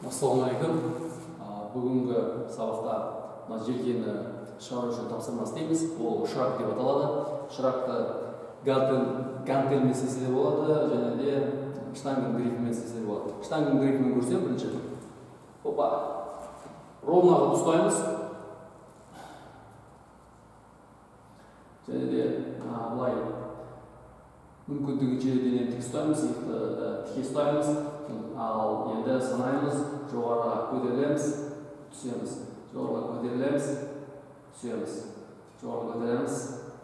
Ассалаумағалейкум. Бүгінгі сабақта желкені шығару үшін тапсырма істейміз. Ол шырақ деп аталады. Шырақты гантельмен істесе де болады, және де штанганың грифімен істесе де болады. Штанганың грифімен көрсем, бірінші ровно қылып ұстаймыз. Және де былай мүмкіндігінше денені тік ұстаймыз, иықты тіке ұстаймыз. Ал енді санаймыз, жоғарыға көтерілеміз, түсеміз. Жоғарыға көтерілеміз, түсеміз. Жоғарыға көтерілеміз,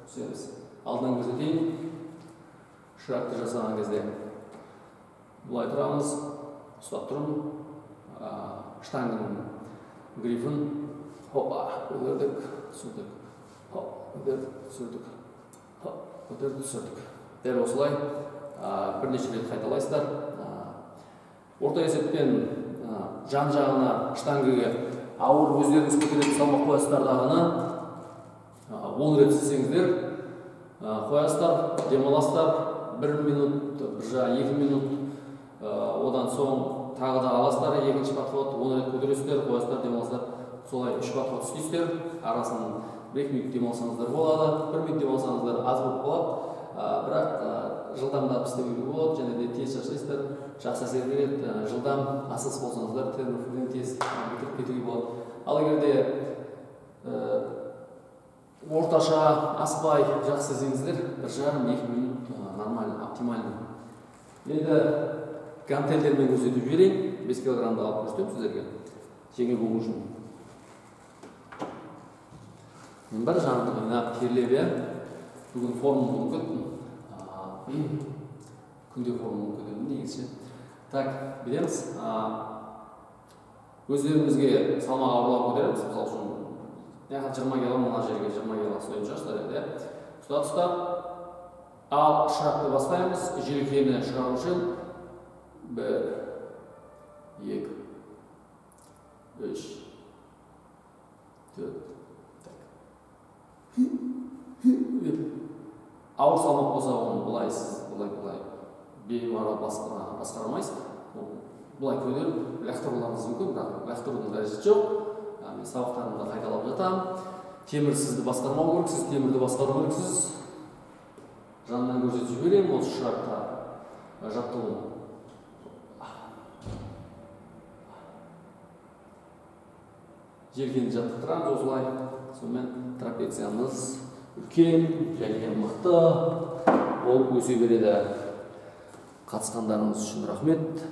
түсеміз. Алдынан көрсетейін. Шырақты жасаған кезде бұлай тұрамыз, ұстап тұрмын. Штангының грифін көтердік, түсірдік. Көтердік, түсірдік. Көтердік, түсірдік. Дәл осылай бірнеше рет қайталайсыздар. Орта есеппен жан жағына штангіге ауыр өздеріңіз көтеретін салмақ қоясыздар дағыны 10 рет істесеңіздер қоясыздар, демаласыздар 1 минут, 2 минут, одан соң тағы да аласыздар, екінші подход 10 рет көтересіздер, қоясыздар, демаласыздар, солай 3 подход істейсіздер. Арасын 1 минут демалсаңыздар болады, 1 минут демалсаңыздар аз болып қалады, бірақ жылдамдап істеуге болады, және де тез шаршайсыздар, жақсы әсер береді. Жылдам асығыс болсаңыздар, термофилден тез бітіріп кетуге болады. Ал егерде орташа аспай жақсы істесеңіздер, 1,5-2 минут нормально, оптимально. Енді гантельдермен көрсетіп жіберейін. 5 килограммды алып көрсетемін сіздерге. Жеңіл болу үшін. Бір жағын ойнап керлеп, бүгін формулы мүмкін. Күнде формулы көтеремін негізше. Так, білеміз. Өздерімізге салмақ ауырлау көтереміз. Мысалы үшін, яғын 20 кило, мына жерге 20 кило ұстайтын шығарсыздар енді. Ұстап, ал шырақты бастаймыз. Желкені шығару үшін 1, 2, 3, 4. Ауыр салмақ болса, оны бұлай беймара басқарамайсыз. Бұлай көтеріп, лақтыруларыңыз мүмкін, бірақ лақтырудың қажеті жоқ. Мен сабақтарымда қайталап жатамын. Темір сізді басқармау керексіз, темірді басқару керексіз. Жанынан көрсетіп жіберемін, осы шыраққа жаттығуын. Желкені жаттықтырамыз осылай. Сонымен трапециямыз үлкен және мықты болып өсе береді. Қатысқандарыңыз үшін рахмет.